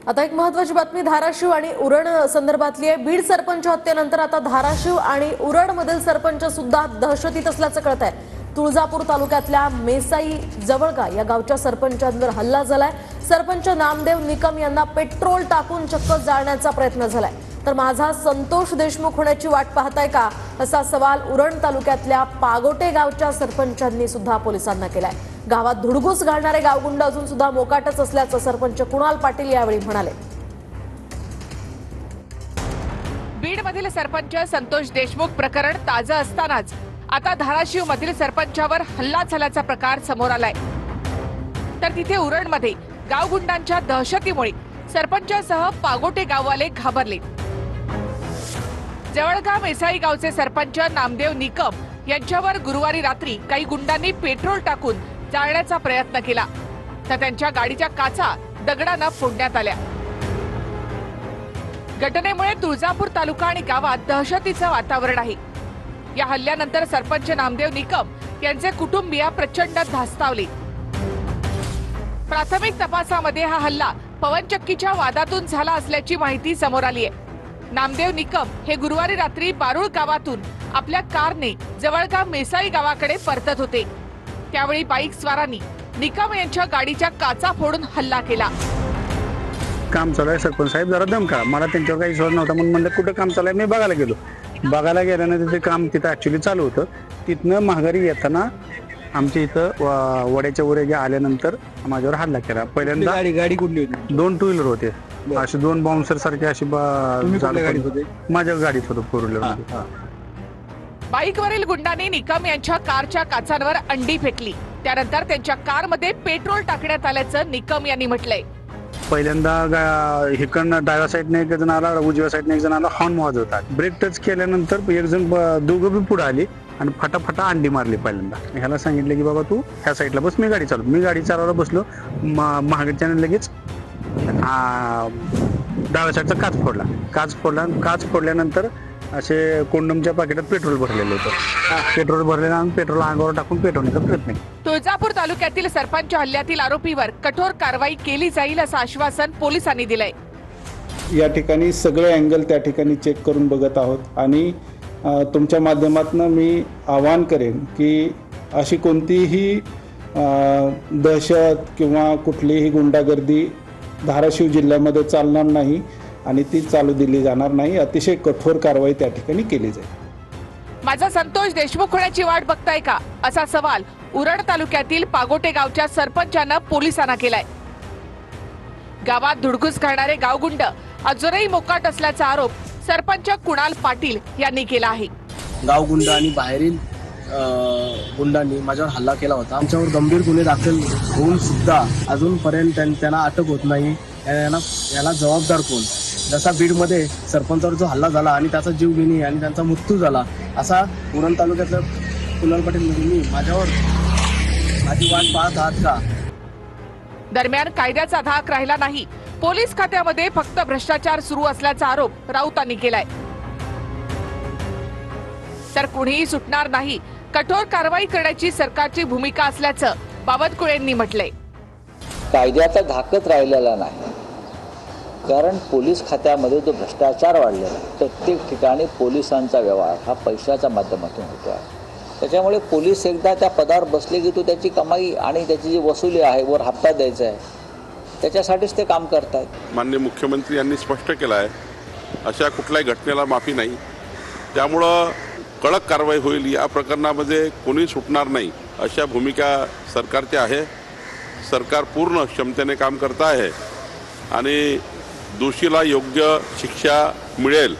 आता एक महत्त्वाची बातमी धाराशिव आणि उरण संदर्भातली आहे। बीड सरपंच हत्येनंतर आता धाराशिव आणि उरण मधील सरपंच सुद्धा दहशतीत असल्याचं कळत आहे। तुळजापूर तालुक्यातल्या मेसाई जवळगा या गावच्या सरपंचांवर हल्ला झालाय। सरपंच नामदेव निकम यांना पेट्रोल टाकून चक्क जाळण्याचा प्रयत्न झालाय। तर माझा संतोष देशमुख होण्याची वाट पाहताय का असा सवाल उरण तालुक्यातल्या पागोटे गावच्या सरपंचांनी सुद्धा पोलिसांना केलाय। गावात धुडगूस घालणारे गावगुंड अजून सुद्धा मोकाटच असल्याचं सरपंच कुणाल पाटील यावेळी म्हणाले। बीडमधील सरपंच संतोष देशमुख प्रकरण ताजं असतानाच आता धाराशिव मधील सरपंचावर हल्ला झाल्याचा प्रकार समोर आलाय। तर तिथे उरणमध्ये गावगुंडांच्या दहशतीमुळे सरपंचासह पागोटे गाववाले घाबरले। जवळगा मेसाई गावचे सरपंच नामदेव निकम यांच्यावर गुरुवारी रात्री काही गुंडांनी पेट्रोल टाकून जाळण्याचा प्रयत्न केला, तर त्यांच्या गाडीच्या काचा दगडाने फोडण्यात आल्या। घटनेमुळे तुळजापूर तालुका आणि गावात दहशतीचं वातावरण आहे। या हल्ल्यानंतर सरपंच नामदेव निकम यांचे कुटुंबीय प्रचंड धास्तावले। प्राथमिक तपासामध्ये हा हल्ला पवनचक्कीच्या वादातून झाला असल्याची माहिती समोर आली आहे। नामदेव निकम हे गुरुवारी रात्री बारुळ गावातून आपल्या कारने जवळगा मेसाई गावाकडे परतत होते। त्यावेळी बाईक स्वारांनी निकम यांच्या गाडीच्या काचा फोडून हल्ला केला। काम चालू आहे सरपंच साहेब, जरा दम करा। मला त्यांच्यावर काही विश्वास नव्हता म्हणून म्हणलं कुठं काम चालू आहे। मी बघायला गेलो, बघायला गेल्यानंतर ते काम तिथं ऍक्च्युली चालू होतं। तिथनं महागारी येताना आमच्या इथं वड्याच्या वर आल्यानंतर माझ्यावर हल्ला केला। पहिल्यांदा गाडी कुठली होती? 2 टू व्हीलर होते, असे 2 बाउन्सर सारखे अशी गाडीत होते? माझ्या गाडीत होतं, 4 व्हीलर। बाईकवरील गुंडांनी निकम यांच्या कारच्या काचांवर अंडी फेकली। त्यानंतर त्यांच्या कारमध्ये पेट्रोल टाकण्यात आल्याचं निकम यांनी म्हटलंय। पहिल्यांदा हिकडनं डाव्या साईडने एक जण आला, उजव्या साईडने एक जण आला, हॉर्न वाजवतात। ब्रेक टच केल्यानंतर एक जण दोघं बी पुढे आली आणि फटाफटा अंडी मारली। पहिल्यांदा ह्याला सांगितलं की बाबा तू ह्या साईडला बस, मी गाडी चालवतो। मी गाडी चालवायला बसलो, महागाच्याने लगेच डाव्या साईडचा काच फोडल्यानंतर असे कोंडमच्या पाकिटात पेट्रोल भरलेलं होतं। पेट्रोल भरलेलं आणि पेट्रोल अंगावर टाकून पेटवण्याचा प्रयत्न केला। तुळजापूर तालुक्यातील सरपंच हल्ल्यातील आरोपीवर कठोर कारवाई केली जाईल असं आश्वासन पोलिसांनी दिलंय। या ठिकाणी सगळे अँगल त्या ठिकाणी चेक करून बघत आहोत आणि तुमच्या माध्यमातून मी आवाहन करेन की अशी कोणतीही दहशत किंवा कुठलीही गुंडागर्दी धाराशिव जिल्ह्यामध्ये चालणार नाही आणि ती चालू दिली जाणार नाही। अतिशय कठोर कारवाई त्या ठिकाणी केली जाईल। माझा संतोष देशमुख होण्याची वाट बघताय का असा सवाल उरण तालुक्यातील पागोटे गावच्या सरपंचानं पोलिसांना केलाय। गावात धुडगूस घालणारे गावगुंड अजूनही मोकाट असल्याचा आरोप सरपंच कुणाल पाटील यांनी केला आहे। गावगुंड आणि बाहेरील गुंडांनी माझ्यावर हल्ला केला होता। आमच्यावर गंभीर गुन्हे दाखल होऊन सुद्धा अजूनपर्यंत त्यांना अटक होत नाही। याला जबाबदार कोण? जसा बीडमध्ये सरपंचावर जो हल्ला झाला आणि त्याचा जीव घेणे आणि त्यांचा मृत्यू झाला, असा उरण तालुक्यातल्या कुणाल पाटील यांनी माझी वाट पाहत आहात का? दरम्यान कायद्याचा धाक राहिला नाही। पोलीस खात्यामध्ये फक्त भ्रष्टाचार सुरू असल्याचा आरोप राऊतांनी केलाय। तर कुणीही सुटणार नाही, कठोर कारवाई करण्याची सरकारची भूमिका असल्याचं बावनकुळेंनी म्हटलंय। कायद्याचा धाकच राहिलेला नाही, कारण पोलीस खात्यामध्ये जो भ्रष्टाचार वाढलेला आहे, प्रत्येक ठिकाणी पोलिसांचा व्यवहार हा पैशाच्या माध्यमातून होतो आहे। त्याच्यामुळे पोलीस एकदा त्या पदावर बसले की तो त्याची कमाई आणि त्याची जी वसुली आहे, वर हप्ता द्यायचा आहे, त्याच्यासाठीच ते काम करतात। माननीय मुख्यमंत्री यांनी स्पष्ट केलं आहे, अशा कुठल्याही घटनेला माफी नाही। त्यामुळं कडक कारवाई होईल, या प्रकरणामध्ये कोणी सुटणार नाही अशा भूमिका सरकारची आहे। सरकार पूर्ण क्षमतेने काम करत आहे आणि दोषीला योग्य शिक्षा मिळेल